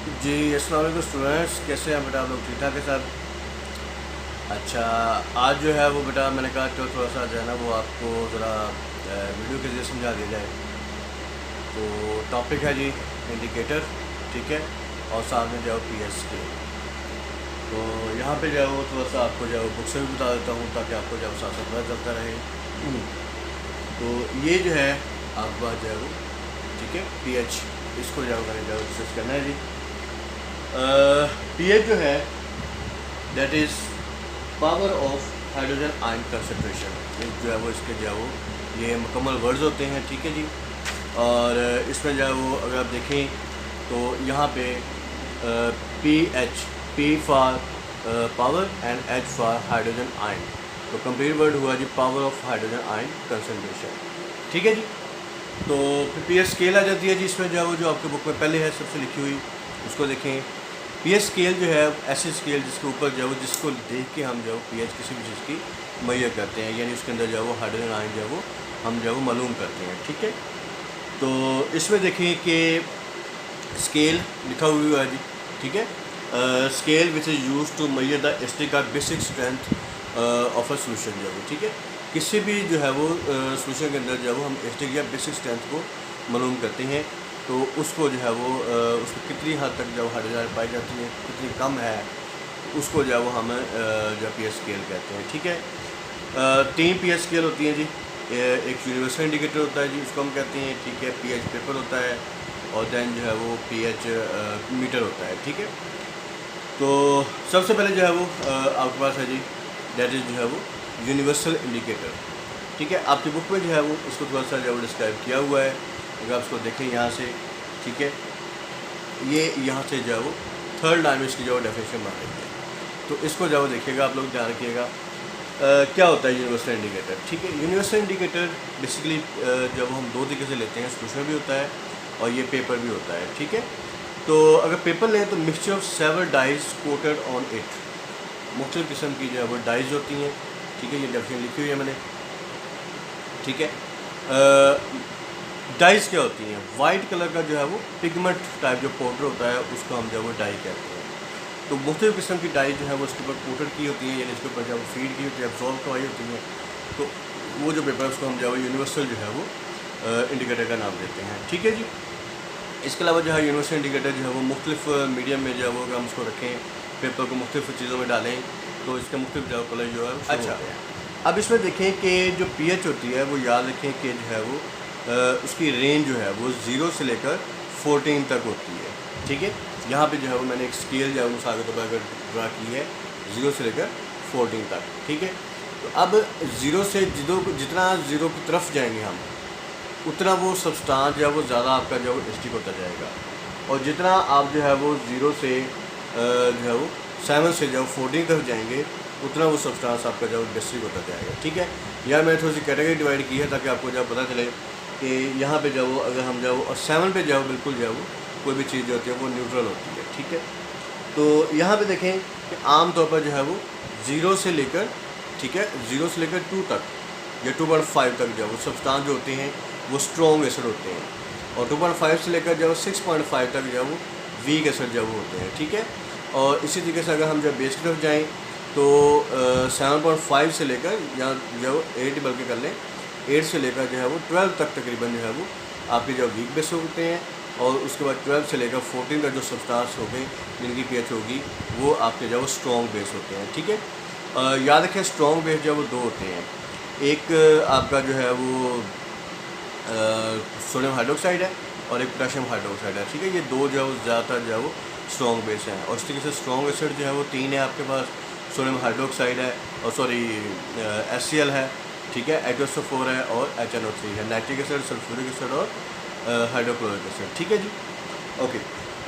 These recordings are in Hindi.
जी अस्सलाम वालेकुम स्टूडेंट्स, कैसे हैं बेटा आप लोग? ठीक ठाक है सर? अच्छा, आज जो है वो बेटा मैंने कहा तो थोड़ा सा जो है ना वो आपको ज़रा वीडियो के ज़रिए समझा दिया जाए। तो टॉपिक है जी इंडिकेटर, ठीक है, और साथ में जो है पी एस के। तो यहाँ पे जो है वो थोड़ा सा आपको जो है वो बुक से भी बता देता हूँ ताकि आपको जो है वो साथ साथ पता चलता रहे। तो ये जो है आपका जो है वो, ठीक है, पी एच, इसको जो है मैंने जो है डिस्कस करना है जी। पी एच जो है that is power of hydrogen ion concentration. जो है वो इसके जो है वो ये मुकम्मल वर्ड्स होते हैं, ठीक है जी। और इसमें जो है वो अगर आप देखें तो यहाँ पे P H, P for power and H for hydrogen ion, तो कंप्लीट वर्ड हुआ जी power of hydrogen ion concentration, ठीक है जी। तो फिर पी एच स्केल आ जाती है जी इसमें जो है वो, जो आपके बुक में पहले है सबसे लिखी हुई, उसको देखें। पी एच स्केल जो है ऐसी स्केल जिसके ऊपर जो है जिसको देख के हम जो पी एच किसी भी चीज़ की मुहैया करते हैं, यानी उसके अंदर जो है वो हाइड्रोजन आयन जो है वो हम जो है वो मालूम करते हैं, ठीक है। तो इसमें देखें कि स्केल लिखा हुआ है जी, ठीक है। Scale which is use to measure the acidic और basic strength of a solution जो है वो, ठीक है। किसी भी जो है वो सोल्यूशन के अंदर जो है वो हम एस्टिक या बेसिक स्ट्रेंथ को मालूम करते हैं। तो उसको जो है वो उसको कितनी हद तक जो हाइड्रोजन पाई जाती है, कितनी कम है, उसको जो है वो हम जो पी एच स्केल कहते हैं, ठीक है। तीन पी एच स्केल होती हैं जी। एक यूनिवर्सल इंडिकेटर होता है जी, उसको हम कहते हैं, ठीक है। पी एच पेपर होता है, और दैन जो है वो पी एच मीटर होता है, ठीक है। तो सबसे पहले जो है वो आपके पास है जी, डेट इज़ जो है वो यूनिवर्सल इंडिकेटर, ठीक है। आपकी बुक में जो है वो इसको थोड़ा सा जो है वो डिस्क्राइब किया हुआ है, अगर आप इसको देखें यहाँ से, ठीक है। ये यहाँ से जो है वो थर्ड लाइन में इसकी जो है डेफिनेशन बन रही है, तो इसको जो है वो देखिएगा आप लोग, ध्यान रखिएगा। क्या होता है यूनिवर्सल इंडिकेटर, ठीक है। यूनिवर्सल इंडिकेटर बेसिकली जब हम दो तरीके से लेते हैं, सोल्यूशन भी होता है और ये पेपर भी होता है, ठीक है। तो अगर पेपर लें तो mixture of several dyes coated on it, मुख्तलिफ किस्म की जो है वो डाइज होती हैं, ठीक है। ये डेफिनेशन लिखी हुई है मैंने, ठीक है। डाइज क्या होती हैं? वाइट कलर का जो है वो पिगमेंट टाइप जो पाउडर होता है उसको हम जो है वो डाई कहते हैं। तो मुख्तलिफ किस्म की डाई जो है वो उसके ऊपर कोटेड की होती है, यानी इसके ऊपर जब फीड की होती है, एब्जॉर्व करवाई होती है। तो वो जो पेपर है उसको हम जो है यूनिवर्सल जो है वो इंडिकेटर का नाम देते हैं, ठीक है जी। इसके अलावा जो है यूनिवर्सल इंडिकेटर जो है वो मुख्तलिफ मीडियम में जो है वो अगर हम उसको रखें, पेपर को मुख्तलिफ चीज़ों में डालें, तो इसके मुख्तलिफ जो कलर जो है वो अच्छा होते हैं। अब इसमें देखें कि जो पी एच होती है वो याद रखें कि जो है वो उसकी रेंज जो है वो 0 से लेकर 14 तक होती है, ठीक है। यहाँ पे जो है वो मैंने एक स्केल जो है मिसाल के तौर पर अगर ड्रा की है 0 से लेकर 14 तक, ठीक है। तो अब 0 से जितना 0 की तरफ जाएंगे हम, उतना वो सब्सटेंस जो है वो ज़्यादा आपका जो है वो स्टिक होता जाएगा, और जितना आप जो है वो 0 से जो है वो 7 से जो 14 तक जाएंगे, उतना वो सब्सटेंस आपका जो है डिस्ट्रिक होता जाएगा, ठीक है। यह मैंने थोड़ी सी कैटेगरी डिवाइड की है ताकि आपको जो पता चले कि यहाँ पे जो वो अगर हम जो और 7 पे जो बिल्कुल जो वो कोई भी चीज़ जो होती है वो न्यूट्रल होती है, ठीक है। तो यहाँ पे देखें कि आम तौर पर जो है वो 0 से लेकर, ठीक है, 0 से लेकर 2 तक या 2.5 तक जो है वो सब्सटेंस जो होते हैं वो स्ट्रॉन्ग एसिड होते हैं, और 2.5 से लेकर जो 6.5 तक जो है वो वीक एसिड जो वो होते हैं, ठीक है। और इसी तरीके से अगर हम जब बेस की तरफ जाएँ तो 7.5 से लेकर या जो 8 बल्कि कर लें, 8 से लेकर जो है वो 12 तक तकरीबन जो है वो आपके जो वीक बेस होते हैं, और उसके बाद 12 से लेकर 14 तक जो सब्सटेंस हो गए जिनकी पीएच होगी वो आपके जो वो स्ट्रॉन्ग बेस होते हैं, ठीक है। याद रखें स्ट्रॉन्ग बेस जो वो दो होते हैं, एक आपका जो है वो सोडियम हाइड्रोक्साइड है और एक पोटेशियम हाइड्रोक्साइड है, ठीक है। ये दो जो है वो ज़्यादातर जो है वो स्ट्रॉन्ग बेस हैं, और इस तरीके से स्ट्रॉन्ग एसिड जो है वो 3 है आपके पास, सोडियम हाइड्रोक्साइड है, और सॉरी HCl है, ठीक है, H2SO4 है, और HNO3 है, नाइट्रिक एसिड, सल्फ्यूरिक एसिड और हाइड्रोक्लोरिक एसिड, ठीक है जी। ओके,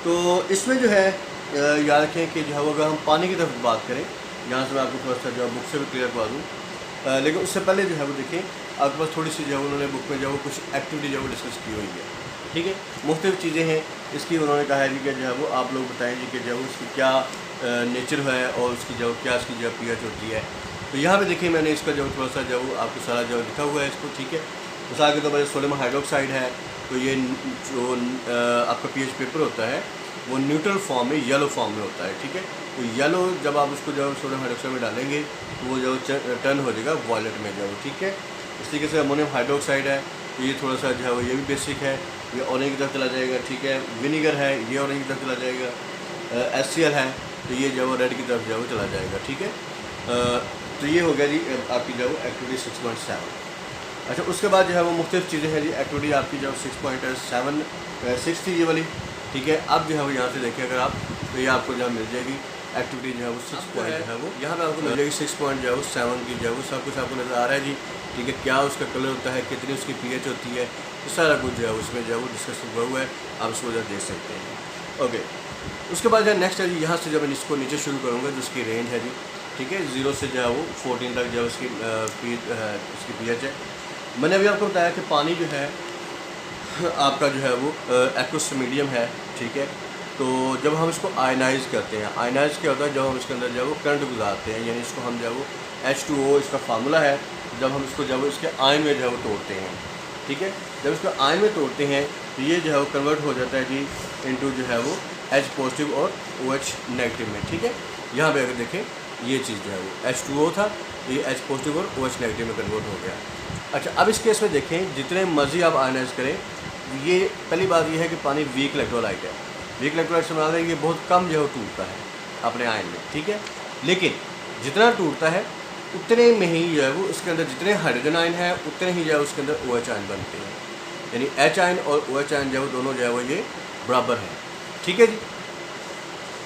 तो इसमें जो है याद रखें कि जो है वो अगर हम पानी की तरफ बात करें, यहाँ से मैं आपको थोड़ा सा जो है बुक से भी क्लियर करवा दूँ, लेकिन उससे पहले जो है वो देखें आपके पास थोड़ी सी जो है उन्होंने बुक में जो है कुछ एक्टिविटी जो है वो डिस्कस की हुई है, ठीक है। मुख्तलिफ चीज़ें हैं इसकी, उन्होंने कहा है जी कि जो है वो आप लोग बताएं जी कि जो है उसकी क्या नेचर है और उसकी जो क्या इसकी जो पीएच होती है। तो यहाँ पे देखिए मैंने इसका जो थोड़ा सा जो आपको सारा जो लिखा हुआ है इसको, ठीक है। मिसाल के तौर पर सोडियम हाइड्रोक्साइड है, तो ये जो आपका पीएच पेपर होता है वो न्यूट्रल फॉर्म में, येलो फॉर्म में होता है, ठीक है। तो येलो जब आप उसको जब सोडियम हाइड्रोक्साइड में डालेंगे तो वो जो टर्न हो जाएगा वॉयलेट में जो, ठीक है। इस तरीके से अमोनियम हाइड्रोक्साइड है, तो ये थोड़ा सा जो है वो ये भी बेसिक है, ये ऑरेंज की तरफ चला जाएगा, ठीक है। विनीगर है, ये ऑरेंज की तरफ चला जाएगा। HCl है, तो ये जो है वो रेड की तरफ जो है वो चला जाएगा, ठीक है। तो ये हो गया जी आपकी जो है एक्टिविटी 6.7। अच्छा, उसके बाद जो है वो मुख्तलिफ चीज़ें हैं जी। एक्टिविटी आपकी जो 6.6 थी ये वाली, ठीक है। अब जो है वो यहाँ से देखें अगर आप, तो ये आपको जो है मिल जाएगी एक्टिविटी जो है वो 6 पॉइंट जो है वो यहाँ पे आपको मिल जाएगी 6.7 की जो है वो सब कुछ आपको नज़र आ रहा है जी, ठीक है। क्या उसका कलर होता है, कितनी उसकी pH होती है, तो सारा कुछ जो है उसमें जो है वो डिस्कस हुआ है, आप उसको जो देख सकते हैं। ओके, उसके बाद जो है नेक्स्ट है जी, यहाँ से जब मैं इसको नीचे शुरू करूँगा जो उसकी रेंज है जी, ठीक है। 0 से जो है वो 14 तक जो है उसकी pH है। मैंने अभी आपको बताया कि पानी जो है आपका जो है वो एक्वस मीडियम है, ठीक है। तो जब हम इसको आयनाइज़ करते हैं, आयनाइज़ क्या होता है, जब हम इसके अंदर जो है वो करंट गुजारते हैं, यानी इसको हम जो है वो H2O इसका फार्मूला है, जब हम इसको जो है वो इसके आयन में जो है वो तोड़ते हैं, ठीक है। जब इसको आयन में तोड़ते हैं तो ये जो है वो कन्वर्ट हो जाता है जी इनटू जो है वो H पॉजिटिव और OH नेगेटिव में, ठीक है। यहाँ पे अगर देखें ये चीज़ जो है वो H2O था, तो ये H पॉजिटिव और OH नेगेटिव में कन्वर्ट हो गया। अच्छा, अब इस केस में देखें जितने मर्जी आप आयनाइज करें, ये पहली बात ये है कि पानी वीक इलेक्ट्रोलाइट है। वीक इलेक्ट्रोलाइट से बना ये बहुत कम जो है टूटता है अपने आयन में, ठीक है। लेकिन जितना टूटता है उतने में ही जो है वो इसके अंदर जितने हाइड्रोजन आयन है उतने ही जो है उसके अंदर OH आयन बनते हैं, यानी H आयन और OH आयन जो है वो दोनों जो है वो ये बराबर हैं, ठीक है जी।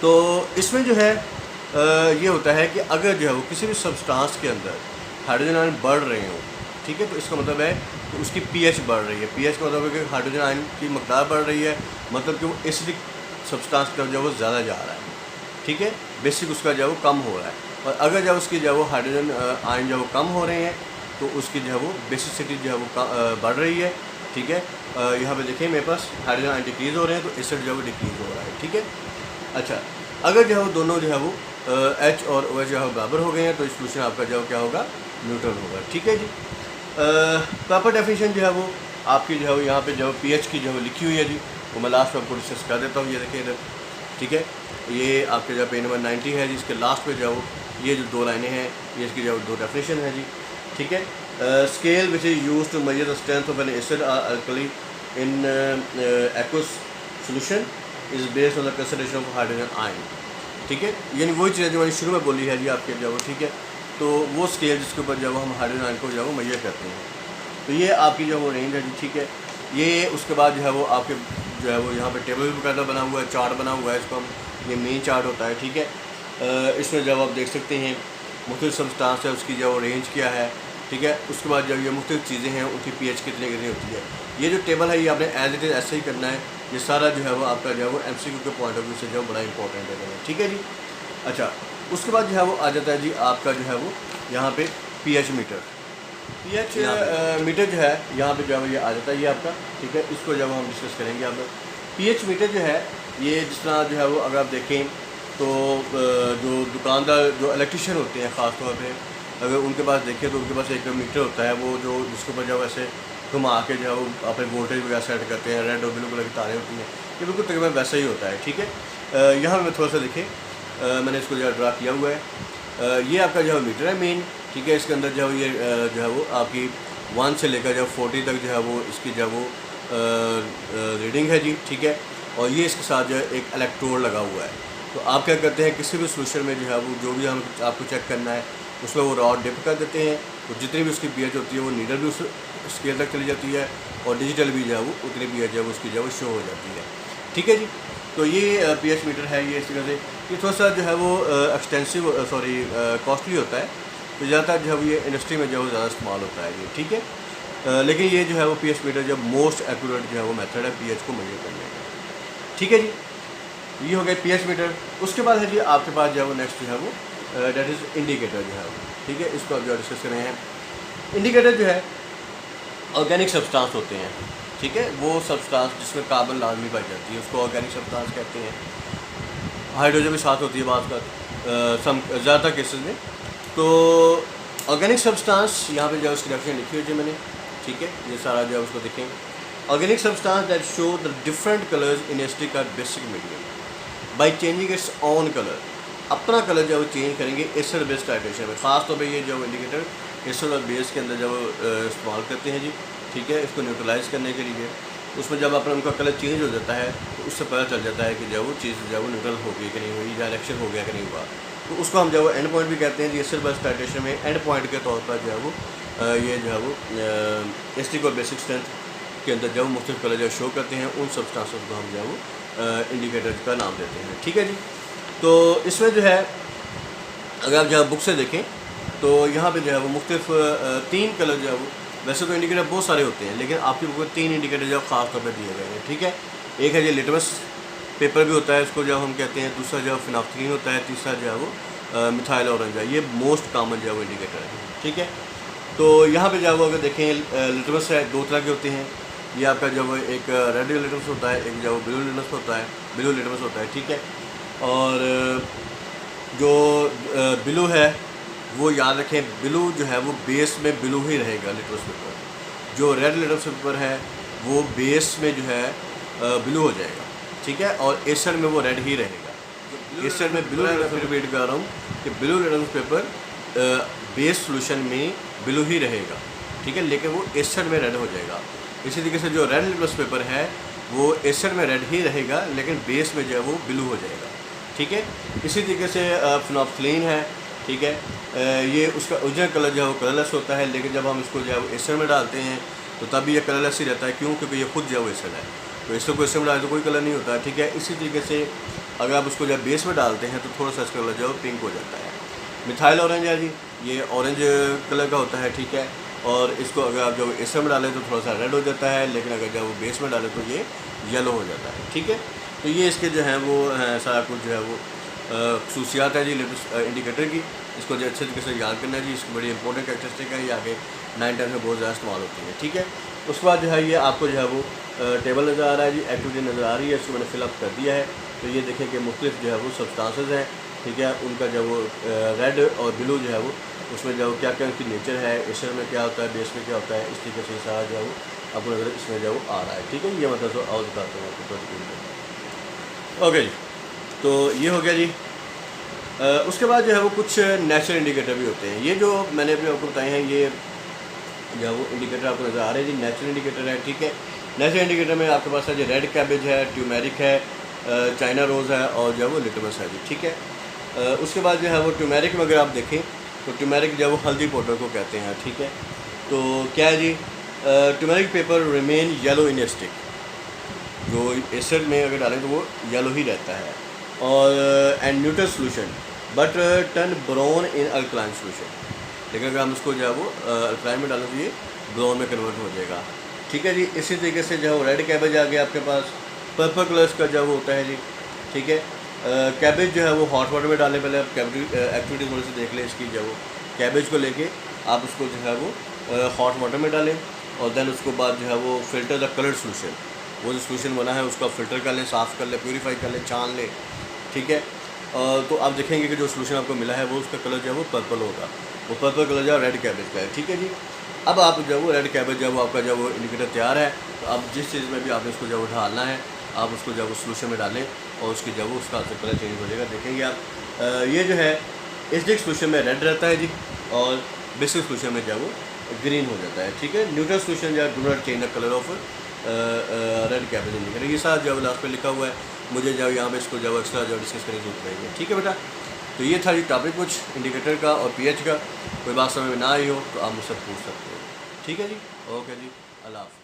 तो इसमें जो है ये होता है कि अगर जो है वो किसी भी सब्सटेंस के अंदर हाइड्रोजन आयन बढ़ रहे हों, ठीक है, तो इसका मतलब है कि उसकी pH बढ़ रही है। pH का मतलब है कि हाइड्रोजन आयन की मकदार बढ़ रही है, मतलब कि वो एसिडिक सब्सटेंस की तरफ जो है वो ज़्यादा जा रहा है, ठीक है। बेसिक उसका जो है वो कम हो रहा है। और अगर जब उसकी जो है वो हाइड्रोजन आयन जो है वो कम हो रहे हैं तो उसकी जो है वो बेसिसिटी जो है वो बढ़ रही है, ठीक है। यहाँ पे देखिए मेरे पास हाइड्रोजन आयन डिक्रीज़ हो रहे हैं तो एसिड जो है वो डिक्रीज़ हो रहा है, ठीक है। अच्छा, अगर जो है वो दोनों जो है वो H और OH जो है बराबर हो गए हैं तो सोल्यूशन आपका जो क्या होगा, न्यूट्रल होगा, ठीक है जी। प्रॉपर डेफिनेशन जो है वो आपकी जो है वो यहाँ पे जो pH की जो है लिखी हुई है जी, वो मैं लास्ट में आपको डिस्कस कर देता हूँ। ये देखिए इधर, ठीक है, ये आपके जो पेज नंबर 90 है जी, इसके लास्ट पे जो ये जो 2 लाइनें हैं ये इसकी जो 2 डेफिनेशन है जी, ठीक है। Scale which is use to measure the strength of an acid और alkali in aqueous solution is based on the consideration of hydrogen ion, ठीक है। यानी वही चीज़ जो मैंने शुरू में बोली है जी आपके जो, ठीक है। तो वो स्केल जिसके ऊपर जब हम हाइड्रोजन आयन को जो है वो मेजर करते हैं, तो ये आपकी जो वो रेंज है जी, ठीक है। ये उसके बाद जो है वो आपके जो है वो यहाँ पे टेबल भी बकायदा बना हुआ है, चार्ट बना हुआ है, इसको हम ये मेन चार्ट होता है, ठीक है। इसमें जब आप देख सकते हैं मुख्तलिफ सब्सटेंस है उसकी जो रेंज क्या है, ठीक है। उसके बाद जब ये मुख्तलिफ चीज़ें हैं उनकी pH कितनी कितनी होती है, ये जो टेबल है ये आपने एज इट इज़ ऐसे ही करना है। ये सारा जो है वो आपका जो है वो MCQ के पॉइंट ऑफ व्यू से जो बड़ा इंपॉर्टेंट है, ठीक है जी। अच्छा, उसके बाद जो है वो आ जाता है जी आपका जो है वो यहाँ पे pH मीटर, pH मीटर जो है यहाँ पे जो है वो ये आ जाता है ये आपका, ठीक है। इसको जब हम डिस्कस करेंगे आप pH मीटर जो है ये जिस तरह जो है वो अगर आप देखें तो जो दुकानदार जो इलेक्ट्रिशियन होते हैं ख़ास तौर पे, अगर उनके पास देखें तो उनके पास एक मीटर होता है वो जो जिसके ऊपर जब ऐसे घुमा के जो है वो अपने वोल्टेज वगैरह सेट करते हैं, रेड और ब्लू कलर की तारें होती हैं, ये बिल्कुल तकरीबन वैसा ही होता है, ठीक है। यहाँ पर थोड़ा सा देखें, मैंने इसको जो है ड्रा किया हुआ है, ये आपका जो है मीटर है मेन, ठीक है। इसके अंदर जो है ये जो है वो आपकी 1 से लेकर जो 40 तक जो है वो इसकी जो है वो रीडिंग है जी, ठीक है। और ये इसके साथ जो है एक इलेक्ट्रोड लगा हुआ है। तो आप क्या करते हैं किसी भी सोल्यूशन में जो है वो जो भी हम आपको चेक करना है उसमें वो रॉड डिप कर देते हैं, तो जितनी भी उसकी pH होती है वो नीडल भी उस स्केल तक चली जाती है और डिजिटल भी जो है वो उतनी pH जो है उसकी जो है वो शो हो जाती है, ठीक है जी। तो ये pH मीटर है, ये इस तरह से ये थोड़ा सा जो है वो एक्सटेंसिव कॉस्टली होता है, तो ज़्यादातर जो है वो ये इंडस्ट्री में जो है ज़्यादा इस्तेमाल होता है ये, ठीक है। लेकिन ये जो है वो pH मीटर जो मोस्ट एक्यूरेट जो है वो मेथड है pH को मेजर करने का, ठीक है जी। ये हो गया pH मीटर। उसके बाद है जी आपके पास जो है वो नेक्स्ट जो है वो डेट इज़ इंडिकेटर जो है वो, ठीक है। इसको अब जो डिस्कस कर रहे हैं, इंडिकेटर जो है ऑर्गेनिक सब्सटेंस होते हैं, ठीक है। वो सब्सटेंस जिसमें कार्बन लाजमी पाई जाती है उसको ऑर्गेनिक सब्सटेंस कहते हैं। हाइड्रोजन भी साथ होती है बात का ज़्यादातर केसेस में। तो ऑर्गेनिक सब्सटेंस यहाँ पे जो है उसकी डेफिनेशन लिखी हुई है मैंने, ठीक है। ये सारा जो है उसको देखें, organic substance that show the different colours in acidic or basic medium by changing its own colour. अपना कलर जो चेंज करेंगे एसिड बेस टाइट्रेशन में, ख़ास तौर पे ये जो इंडिकेटर एसिड और बेस के अंदर जब इस्तेमाल करते हैं जी, ठीक है, इसको न्यूट्रलाइज़ करने के लिए। उसमें जब अपना उनका कलर चेंज हो जाता है तो उससे पता चल जाता है कि जब वो चीज़ जब वो न्यूट्रल हो गई कि नहीं हुई, या रिएक्शन हो गया कि नहीं हुआ। तो उसको हम जब एंड पॉइंट भी कहते हैं जी। एसिड बेस टाइट्रेशन में एंड पॉइंट के तौर पर जो है वो ये जो है वो एस्टिक और बेसिक स्ट्रेंथ के अंदर जब मुख्तलिफ कलर जो शो करते हैं उन सब्सटेंसेस को हम जो है वो इंडिकेटर का नाम देते हैं, ठीक है जी। तो इसमें जो है अगर आप जो है बुक से देखें तो यहाँ पे जो है वो मुख्तलिफ 3 कलर जो है वो, वैसे तो इंडिकेटर बहुत सारे होते हैं लेकिन आपकी बुक में 3 इंडिकेटर जो ख़ास तौर पर दिए गए हैं, ठीक है। एक है ये लिटमस पेपर भी होता है, इसको जब हम कहते हैं। दूसरा जो है फिनाफ्थलीन होता है। तीसरा जो है वो मिथाइल ऑरेंज है। ये मोस्ट कॉमन जो है वो इंडिकेटर है, ठीक है। तो यहाँ पे जो है वो अगर देखें लिटमस है 2 तरह के होते हैं। ये आपका जब एक रेड लिटमस होता है, एक जो ब्लू लिटमस होता है, ब्लू लिटमस होता है, ठीक है। और जो ब्लू है वो याद रखें, ब्लू जो है वो बेस में ब्लू ही रहेगा लिटमस पेपर। जो रेड लिटमस पेपर है वो बेस में जो है ब्लू हो जाएगा, ठीक है, और एसिड में वो रेड ही रहेगा। एसिड में ब्लू रिपीट कर रहा हूँ कि blue litmus paper base solution में ब्लू ही रहेगा, ठीक है, लेकिन वो एसिड में रेड हो जाएगा। इसी तरीके से जो रेड लिटमस पेपर है वो एसिड में रेड ही रहेगा लेकिन बेस में जो है वो ब्लू हो जाएगा, ठीक है। इसी तरीके से फिनाफ्थलीन है, ठीक है। ये उसका ओरिजिनल कलर जो है वो कलरलेस होता है, लेकिन जब हम इसको जो है वो एसिड में डालते हैं तो तब भी ये कलरलेस ही रहता है। क्यों? क्योंकि ये खुद जो है वो एसिड है, तो इसको एसिड में डालें तो कोई कलर नहीं होता है, ठीक है। इसी तरीके से अगर आप उसको जब बेस में डालते हैं तो थोड़ा सा इसका कलर जो है पिंक हो जाता है। मिथाइल ऑरेंज है जी, ये ऑरेंज कलर का होता है, ठीक है। और इसको अगर आप जब एसिड में डालें तो थोड़ा सा रेड हो जाता है, लेकिन अगर जब वो बेस में डालें तो ये येलो हो जाता है, ठीक है। तो ये इसके जो हैं वो सारा कुछ जो है वो खसूसियात है जी इंडिकेटर की। इसको जो अच्छे तरीके से याद करना है जी, इसकी बड़ी इंपॉर्टेंट कैरेक्टरिस्टिक है। ये आगे 9-10 में बहुत ज़्यादा इस्तेमाल होती है, ठीक है। उसके बाद जो है ये आपको जो है वो टेबल नज़र आ रहा है जी, एक्टिविटी नज़र आ रही है, इसको मैंने फिलअप कर दिया है। तो ये देखें कि मुख्तलिफ जो है वो सब्सटेंसेस हैं, ठीक है, उनका जो वो रेड और ब्लू जो है वो उसमें जो क्या क्या उनकी नेचर है, एसिड में क्या होता है, बेस में क्या होता है, इस तरीके से सारा जो है वो आपको नज़र इसमें जो वो आ रहा है, ठीक है। ये मतलब और बताता हूँ आपको। ओके जी, तो ये हो गया जी। उसके बाद जो है वो कुछ नेचुरल इंडिकेटर भी होते हैं। ये जो मैंने अभी आपको बताए हैं ये जो है वो इंडिकेटर आपको नज़र आ रहे हैं जी, नेचुरल इंडिकेटर है, ठीक है। नेचुरल इंडिकेटर में आपके पास है जी रेड कैबेज है, ट्यूमेरिक है, चाइना रोज़ है और जो है वो लिटमस है जी, ठीक है। उसके बाद जो है वो ट्यूमेरिक में अगर आप देखें तो ट्यूमेरिक जो है वो हल्दी पाउडर को कहते हैं, ठीक है। तो क्या है जी, turmeric paper remain yellow in acid. जो एसिड में अगर डालें तो वो येलो ही रहता है। और and neutral solution but turn brown in alkaline solution. लेकिन अगर हम उसको जो है वो अल्कलाइन में डालें तो ये ब्राउन में कन्वर्ट हो जाएगा, ठीक है जी। इसी तरीके से जो है वो रेड कैबेज आ गया आपके पास, पर्पल कलर्स का जो वो होता है जी, ठीक है। कैबेज जो है वो हॉट वाटर में डालें। पहले आप एक्टिविटी थोड़ी सी देख लें इसकी, जो वो कैबेज को लेके आप उसको जो है वो हॉट वाटर में डालें और देन उसको बाद जो है वो फिल्टर द कलर सोल्यूशन, वो जो सोल्यूशन बना है उसका फ़िल्टर कर लें, साफ़ कर लें, प्यूरीफाई कर लें, छान लें, ठीक है। तो आप देखेंगे कि जो सोल्यूशन आपको मिला है वो उसका कलर जो है वो पर्पल होगा। वो पर्पल कलर जो है रेड कैबेज का है, ठीक है जी। अब आप जो वो रेड कैबेज जो है वो आपका जो वो इंडिकेटर तैयार है। तो आप जिस चीज़ में भी आपने उसको जो वो ढालना है आप उसको जो वो सोल्यूशन में डालें और उसकी जो वो उसका कलर चेंज हो जाएगा। देखेंगे आप ये जो है एसिडिक सोल्यूशन में रेड रहता है जी और बेसिक सोल्यूशन में जो वो ग्रीन हो जाता है, ठीक है। न्यूट्रल सोल्यूशन जो है do not change the colour of red cabbage indicator. ये सारा जो लास्ट पे लिखा हुआ है, मुझे जो यहाँ पे इसको जो एक्स्ट्रा जो डिस्कस करने की जरूरत नहीं है, ठीक है बेटा। तो ये था जी टॉपिक कुछ इंडिकेटर का और पीएच का। कोई बात समझ में ना आई हो तो आप मुझसे पूछ सकते हो, ठीक है जी। ओके जी, अल्लाह हाफ़िज़।